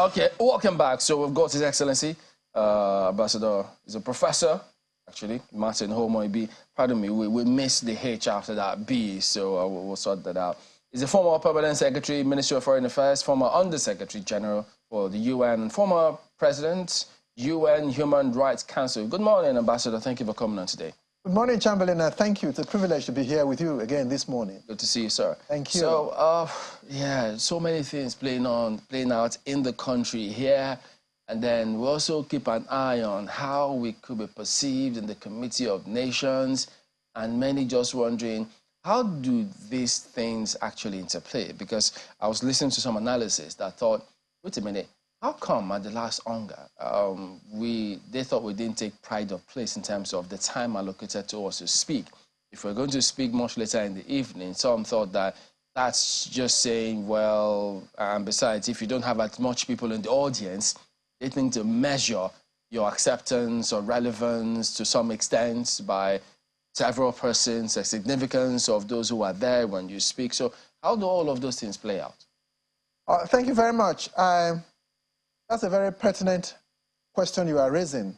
Okay, welcome back. So we've got His Excellency, Ambassador, he's a professor, actually, Martin Homoibi. Pardon me, we missed the H after that B, so we'll sort that out. He's a former Permanent Secretary, Ministry of Foreign Affairs, former Under-Secretary General for the UN, former President, UN Human Rights Council. Good morning, Ambassador. Thank you for coming on today. Good morning, Chamberlain. Thank you. It's a privilege to be here with you again this morning. Good to see you, sir. Thank you. So, yeah, so many things playing out in the country here. And then we also keep an eye on how we could be perceived in the Committee of Nations. And many just wondering, how do these things actually interplay? Because I was listening to some analysis that thought, wait a minute, how come at the last hunger, they thought we didn't take pride of place in terms of the time allocated to us to speak? If we're going to speak much later in the evening, some thought that that's just saying, well, and besides, if you don't have as much people in the audience, they think to measure your acceptance or relevance to some extent by several persons, the significance of those who are there when you speak. So how do all of those things play out? Thank you very much. That's a very pertinent question you are raising.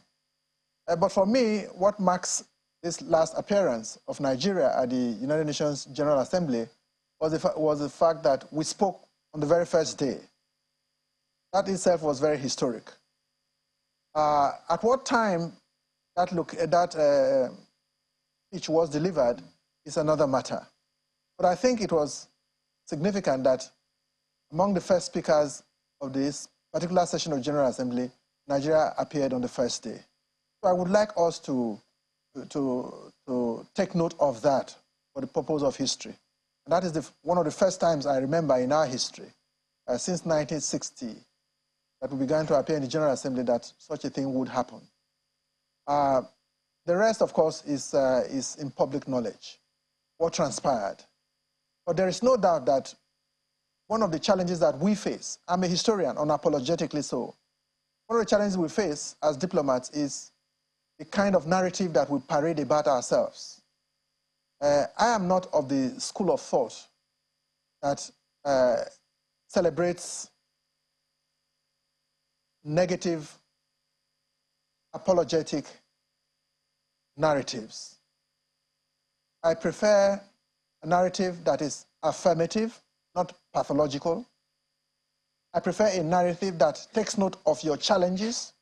But for me, what marks this last appearance of Nigeria at the United Nations General Assembly was the fact that we spoke on the very first day. That itself was very historic. At what time that speech was delivered is another matter. But I think it was significant that among the first speakers of this particular session of General Assembly, Nigeria appeared on the first day. So I would like us to take note of that for the purpose of history. And that is one of the first times I remember in our history, since 1960, that we began to appear in the General Assembly that such a thing would happen. The rest, of course, is in public knowledge, what transpired. But there is no doubt that one of the challenges that we face, I'm a historian, unapologetically so, one of the challenges we face as diplomats is the kind of narrative that we parade about ourselves. I am not of the school of thought that celebrates negative, apologetic narratives. I prefer a narrative that is affirmative, not pathological. I prefer a narrative that takes note of your challenges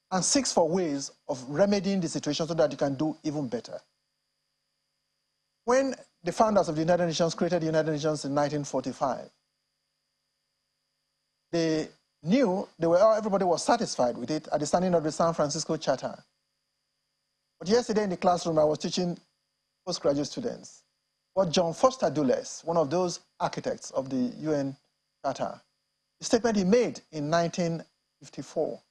and seeks for ways of remedying the situation so that you can do even better. When the founders of the United Nations created the United Nations in 1945, they knew everybody was satisfied with it at the signing of the San Francisco Charter. But yesterday in the classroom, I was teaching postgraduate students what John Foster Dulles, one of those architects of the UN Charter, the statement he made in 1954.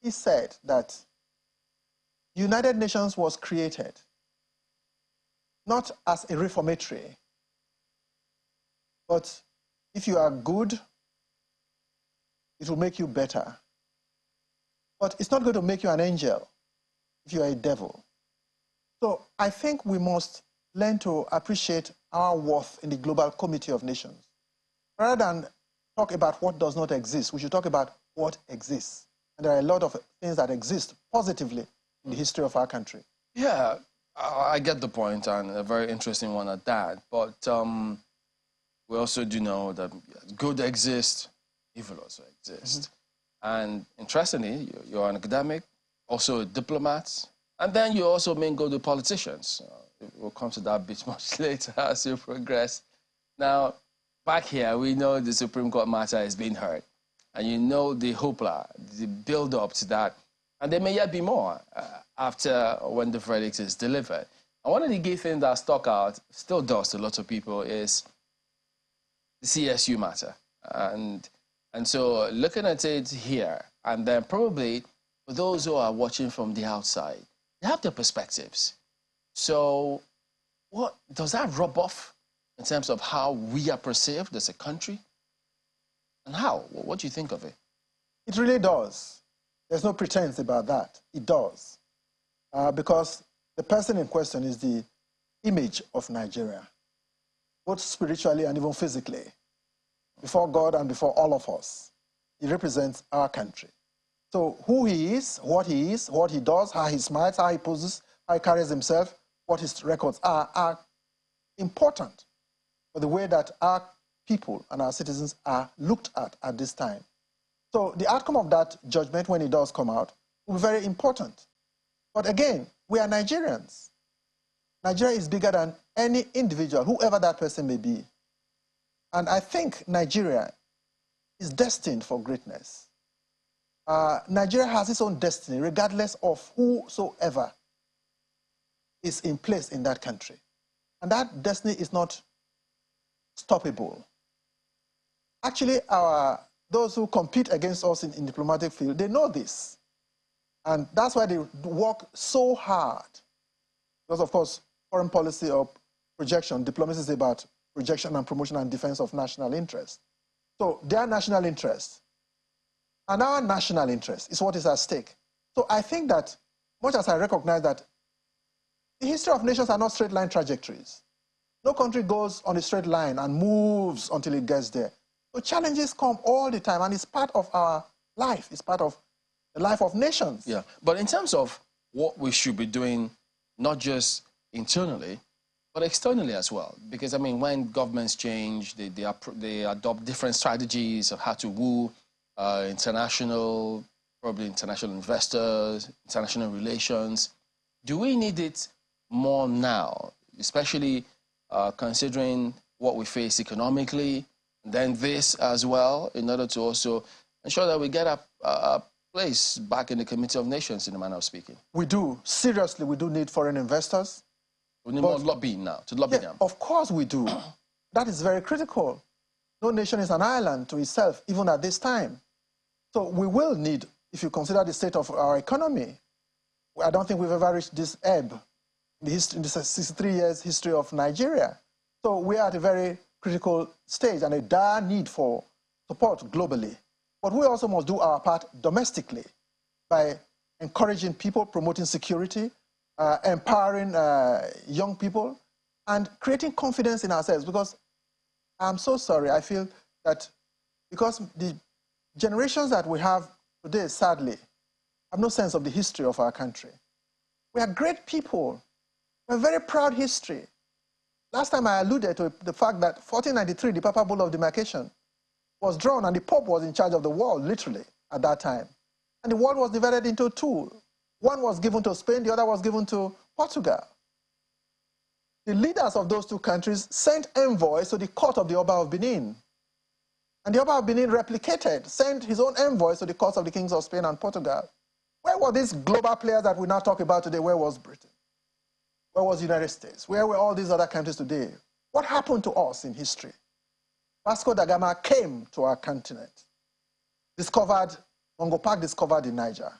He said that the United Nations was created not as a reformatory, but if you are good, it will make you better. But it's not going to make you an angel if you are a devil. So I think we must learn to appreciate our worth in the global community of nations. Rather than talk about what does not exist, we should talk about what exists. And there are a lot of things that exist positively in the history of our country. Yeah, I get the point, and a very interesting one at that. But we also do know that good exists, evil also exists. And interestingly, you're an academic, also a diplomat, and then you also mingle with politicians. We'll come to that bit much later as you progress. Now, back here, we know the Supreme Court matter is being heard. And you know the hoopla, the build-up to that. And there may yet be more after when the verdict is delivered. And one of the key things that stuck out, still does to lots of people, is the CSU matter. And so looking at it here, and then probably for those who are watching from the outside, they have their perspectives. So what does that rub off in terms of how we are perceived as a country? And how? What do you think of it? It really does. There's no pretense about that. It does. Because the person in question is the image of Nigeria, both spiritually and even physically, before God and before all of us. he represents our country. So who he is, what he does, how he smiles, how he poses, how he carries himself, what his records are important for the way that our people and our citizens are looked at this time. So the outcome of that judgment, when it does come out, will be very important. But again, we are Nigerians. Nigeria is bigger than any individual, whoever that person may be. And I think Nigeria is destined for greatness. Nigeria has its own destiny, regardless of whosoever is in place in that country. And that destiny is not stoppable. Actually, those who compete against us in diplomatic field, they know this. And that's why they work so hard. Because, of course, foreign policy or projection, diplomacy is about projection and promotion and defense of national interest. So their national interest and our national interest is what is at stake. So I think that, much as I recognize that the history of nations are not straight line trajectories. No country goes on a straight line and moves until it gets there. So challenges come all the time, and it's part of our life. It's part of the life of nations. Yeah, but in terms of what we should be doing, not just internally, but externally as well. Because, I mean, when governments change, they adopt different strategies of how to woo probably international investors, international relations. Do we need it more now, especially considering what we face economically, then this as well, in order to also ensure that we get a place back in the Committee of Nations, in a manner of speaking? We do. Seriously, we do need foreign investors. We need more lobbying now, to lobby them. Of course we do. That is very critical. No nation is an island to itself, even at this time. So we will need, if you consider the state of our economy, I don't think we've ever reached this ebb in the 63 years history of Nigeria. So we are at a very critical stage and a dire need for support globally. But we also must do our part domestically by encouraging people, promoting security, empowering young people, and creating confidence in ourselves. Because I'm so sorry, I feel that because the generations that we have today, sadly, have no sense of the history of our country. We are great people. We have a very proud history. Last time I alluded to the fact that 1493, the Papal Bull of Demarcation, was drawn, and the Pope was in charge of the world, literally, at that time. And the world was divided into two. One was given to Spain, the other was given to Portugal. The leaders of those two countries sent envoys to the court of the Oba of Benin. And the Oba of Benin sent his own envoys to the courts of the kings of Spain and Portugal. Where were these global players that we now talk about today? Where was Britain? Where was the United States? Where were all these other countries today? What happened to us in history? Vasco da Gama came to our continent, Mungo Park discovered the Niger.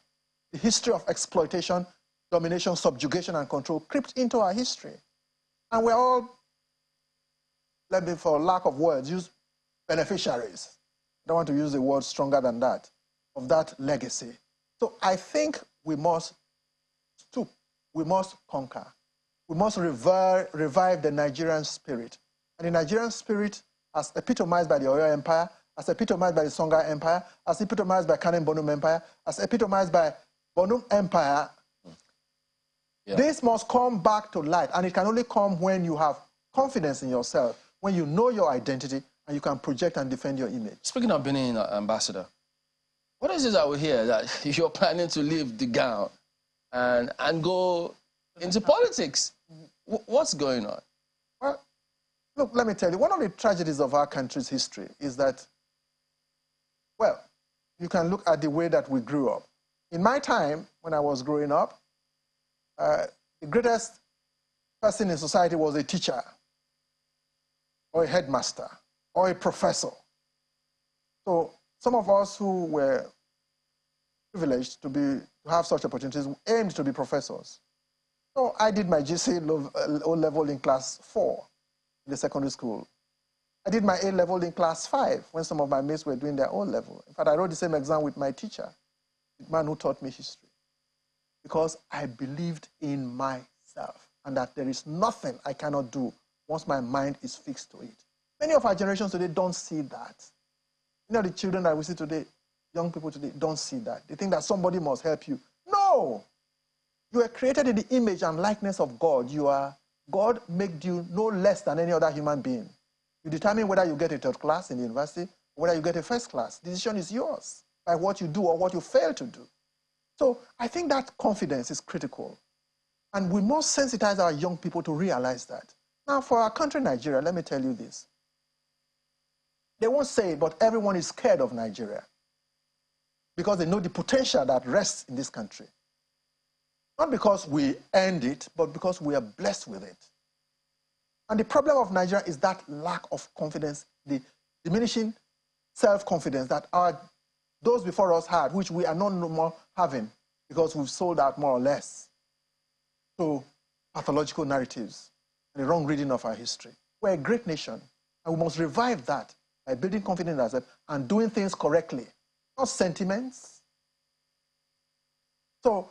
The history of exploitation, domination, subjugation, and control crept into our history. And we're all, let me, for lack of words, use beneficiaries. I don't want to use a word stronger than that, of that legacy. So I think we must stoop, we must conquer. We must revive the Nigerian spirit. And the Nigerian spirit, as epitomized by the Oyo Empire, as epitomized by the Songhai Empire, as epitomized by Kanem Bonum Empire, as epitomized by Bonum Empire, this must come back to light. And it can only come when you have confidence in yourself, when you know your identity, and you can project and defend your image. Speaking of Benin, Ambassador, what is it that we hear that you're planning to leave the gown and go into politics? What's going on? Well, look, let me tell you, one of the tragedies of our country's history is that, well, you can look at the way that we grew up. In my time, when I was growing up, the greatest person in society was a teacher, or a headmaster, or a professor. So some of us who were privileged to have such opportunities aimed to be professors. So I did my GC O-level in class 4 in the secondary school. I did my A-level in class 5 when some of my mates were doing their O-level. In fact, I wrote the same exam with my teacher, the man who taught me history, because I believed in myself and that there is nothing I cannot do once my mind is fixed to it. Many of our generations today don't see that. You know, the children that we see today, young people today don't see that. They think that somebody must help you. No! You were created in the image and likeness of God. God made you no less than any other human being. You determine whether you get a third class in the university, or whether you get a first class. The decision is yours by what you do or what you fail to do. So I think that confidence is critical. And we must sensitize our young people to realize that. Now, for our country, Nigeria, let me tell you this. They won't say it, but everyone is scared of Nigeria because they know the potential that rests in this country. Not because we earned it, but because we are blessed with it. And the problem of Nigeria is that lack of confidence, the diminishing self-confidence that those before us had, which we are no more having because we've sold out more or less to pathological narratives and the wrong reading of our history. We're a great nation, and we must revive that by building confidence in ourselves and doing things correctly, not sentiments. So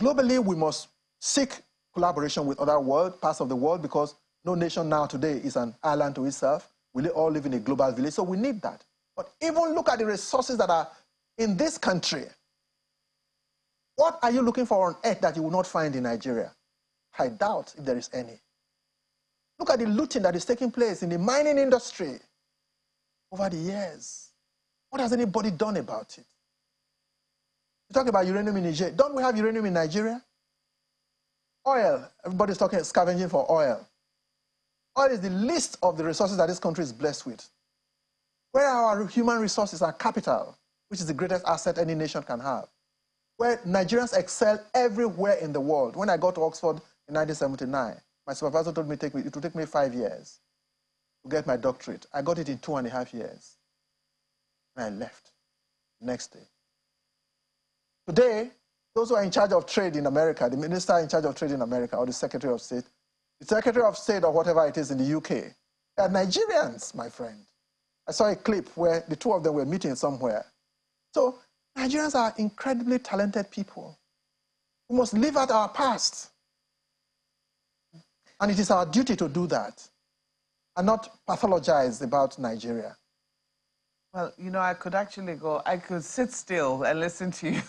globally, we must seek collaboration with other parts of the world, because no nation now today is an island to itself. We all live in a global village, so we need that. But even look at the resources that are in this country. What are you looking for on earth that you will not find in Nigeria? I doubt if there is any. Look at the looting that is taking place in the mining industry over the years. What has anybody done about it? You talk about uranium in Nigeria. Don't we have uranium in Nigeria? Oil. Everybody's talking scavenging for oil. Oil is the least of the resources that this country is blessed with. Where are our human resources, our capital, which is the greatest asset any nation can have? Where Nigerians excel everywhere in the world. When I got to Oxford in 1979, my supervisor told me it would take me 5 years to get my doctorate. I got it in 2.5 years. And I left the next day. Today, those who are in charge of trade in America, the minister in charge of trade in America, or the Secretary of State, the Secretary of State or whatever it is in the UK, they are Nigerians, my friend. I saw a clip where the two of them were meeting somewhere. So Nigerians are incredibly talented people. We must live out our past. And it is our duty to do that and not pathologize about Nigeria. Well, you know, I could sit still and listen to you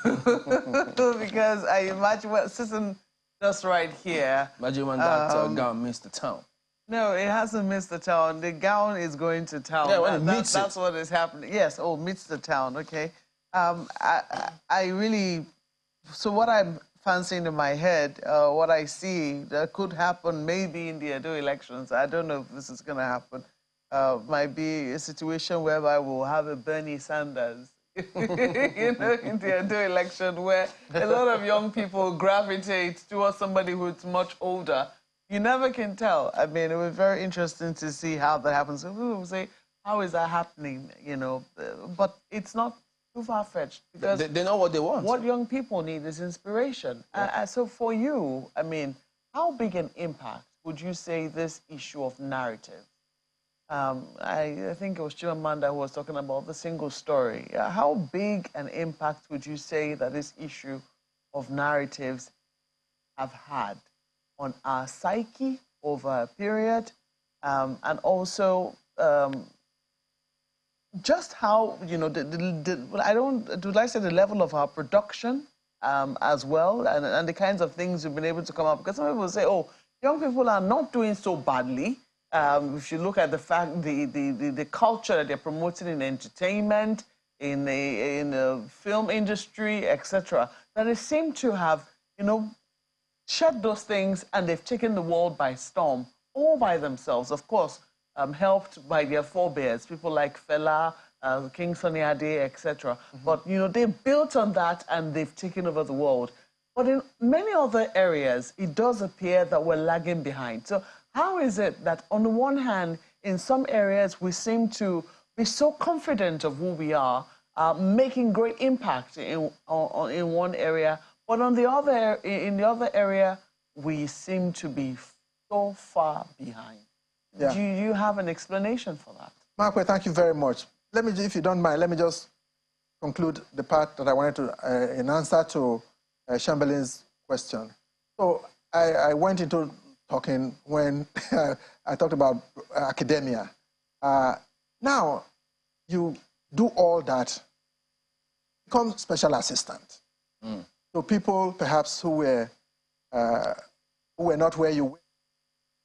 because I imagine, well, sitting just right here. Imagine when that gown missed the town. No, it hasn't missed the town. The gown is going to town. Yeah, when it meets that's what is happening. Yes, meets the town, okay. I really, so what I'm fancying in my head, what I see that could happen maybe in the Edo elections, I don't know if this is going to happen, might be a situation whereby we'll have a Bernie Sanders, you know, in the Edo election, where a lot of young people gravitate towards somebody who's much older. You never can tell. I mean, it was very interesting to see how that happens. So people will say, how is that happening, you know? But it's not too far-fetched, because they know what they want. What young people need is inspiration. Yeah. So for you, I mean, how big an impact would you say this issue of narrative? I think it was Chimamanda who was talking about the single story. How big an impact would you say that this issue of narratives have had on our psyche over a period, and also just how, you know, would I say the level of our production as well, and the kinds of things we've been able to come up, because some people say, oh, young people are not doing so badly. If you look at the fact, the culture that they're promoting in entertainment, in the film industry, etc., that they seem to have, you know, shed those things, and they've taken the world by storm, all by themselves, of course, helped by their forebears, people like Fela, King Sunny Ade, etc. But, you know, they built on that, and they've taken over the world. But in many other areas, it does appear that we're lagging behind. So how is it that, on the one hand, in some areas, we seem to be so confident of who we are, making great impact in one area, but on the other, in the other area, we seem to be so far behind? Yeah. Do you have an explanation for that? Mark, thank you very much. Let me, if you don't mind, let me just conclude the part that I wanted to, in answer to Chamberlain's question. So I went into talking when I talked about academia. Now, you do all that, become special assistant to people perhaps who were not where you were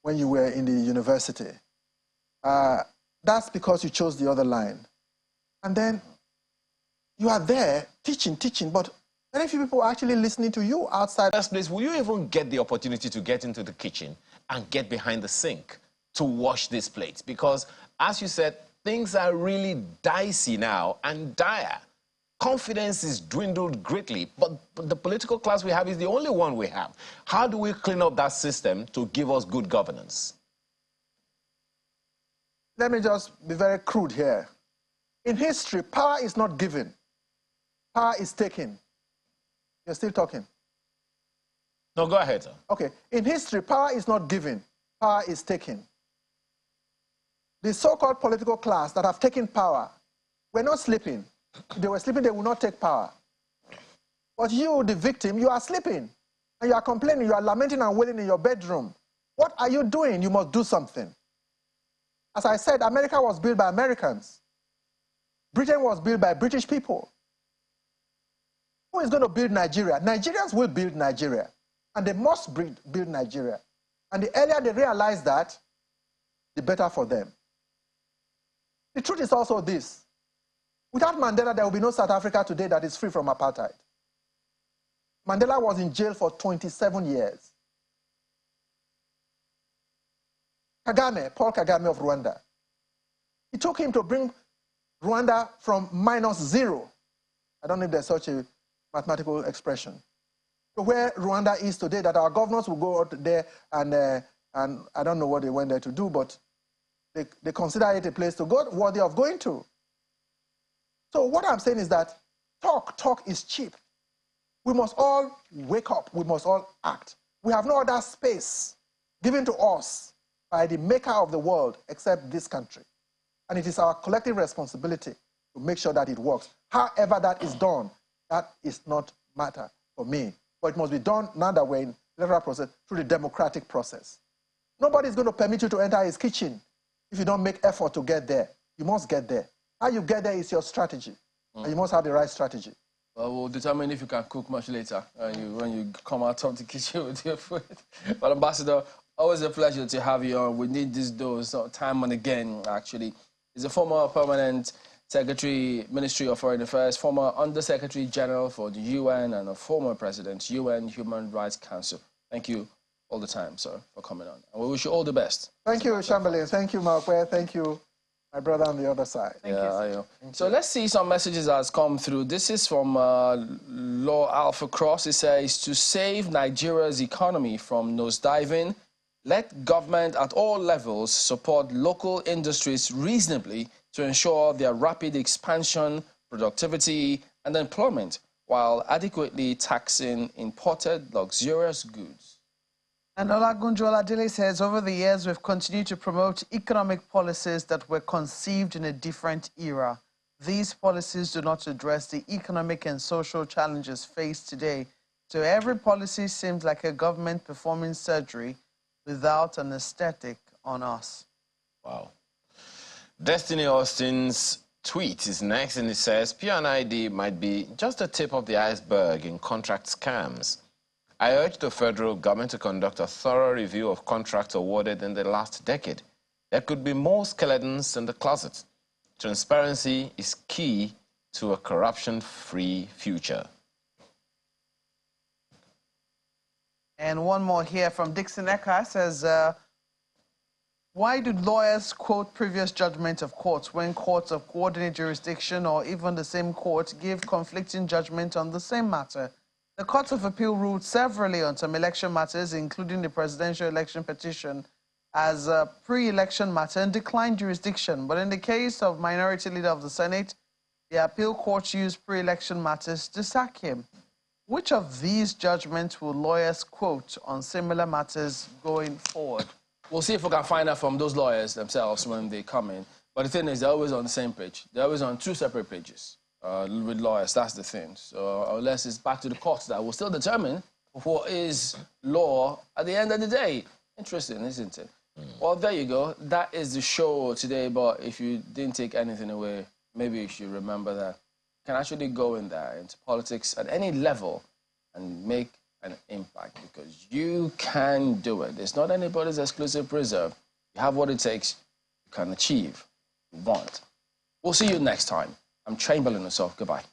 when you were in the university. That's because you chose the other line. And then you are there teaching, but very few people are actually listening to you outside. First place, will you even get the opportunity to get into the kitchen and get behind the sink to wash these plates? Because, as you said, things are really dicey now and dire. Confidence is dwindled greatly, but the political class we have is the only one we have. How do we clean up that system to give us good governance? Let me just be very crude here. In history, power is not given. Power is taken. You're still talking? No, go ahead, sir. Okay. In history, power is not given. Power is taken. The so-called political class that have taken power were not sleeping. If they were sleeping, they would not take power. But you, the victim, you are sleeping. And you are complaining, you are lamenting and wailing in your bedroom. What are you doing? You must do something. As I said, America was built by Americans. Britain was built by British people. Who is going to build Nigeria? Nigerians will build Nigeria. And they must build Nigeria. And the earlier they realize that, the better for them. The truth is also this. Without Mandela, there will be no South Africa today that is free from apartheid. Mandela was in jail for 27 years. Kagame, Paul Kagame of Rwanda. It took him to bring Rwanda from -0. I don't know if there's such a mathematical expression. To where Rwanda is today, that our governors will go out there and I don't know what they went there to do, but they consider it a place to go, worthy of going to. So what I'm saying is that talk is cheap. We must all wake up. We must all act. We have no other space given to us by the maker of the world except this country. And it is our collective responsibility to make sure that it works. However that is done, that is not matter for me. But it must be done now that we're in the electoral process through the democratic process. Nobody is going to permit you to enter his kitchen if you don't make effort to get there. You must get there. How you get there is your strategy. And you must have the right strategy. Well, we'll determine if you can cook much later when you come out of the kitchen with your food. But Ambassador, always a pleasure to have you on. We need this dose time and again, actually. He's a former permanent Secretary, Ministry of Foreign Affairs, former Under-Secretary General for the UN, and a former President, UN Human Rights Council. Thank you all the time, sir, for coming on. And we wish you all the best. Thank you, Chamberlain. Thank you, Markwe. Thank you, my brother on the other side. Thank you. So let's see some messages that has come through. This is from Law Alpha Cross. It says, to save Nigeria's economy from nosediving, let government at all levels support local industries reasonably to ensure their rapid expansion, productivity, and employment, while adequately taxing imported luxurious goods. And Olagunju Oladile says, over the years, we've continued to promote economic policies that were conceived in a different era. These policies do not address the economic and social challenges faced today. So every policy seems like a government performing surgery without an aesthetic on us. Wow. Destiny Austin's tweet is next, and it says, P&ID might be just the tip of the iceberg in contract scams. I urge the federal government to conduct a thorough review of contracts awarded in the last decade. There could be more skeletons in the closet. Transparency is key to a corruption-free future. And one more here from Dixon Eka says, why do lawyers quote previous judgments of courts when courts of coordinate jurisdiction or even the same court give conflicting judgment on the same matter? The Court of Appeal ruled severally on some election matters, including the presidential election petition, as a pre-election matter and declined jurisdiction. But in the case of Minority Leader of the Senate, the appeal court used pre-election matters to sack him. Which of these judgments will lawyers quote on similar matters going forward? We'll see if we can find out from those lawyers themselves when they come in. But the thing is, they're always on the same page. They're always on two separate pages with lawyers. That's the thing. So unless it's back to the courts that will still determine what is law at the end of the day. Interesting, isn't it? Well, there you go. That is the show today. But if you didn't take anything away, maybe you should remember that can actually go in there into politics at any level and make an impact, because you can do it. It's not anybody's exclusive preserve. You have what it takes, you can achieve, you want. We'll see you next time. I'm Chamberlain Ossoff. Goodbye.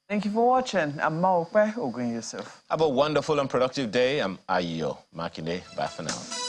Thank you for watching. I'm Maokpe Ogun Yusuf. Have a wonderful and productive day. I'm Ayo Makinde. Bye for now.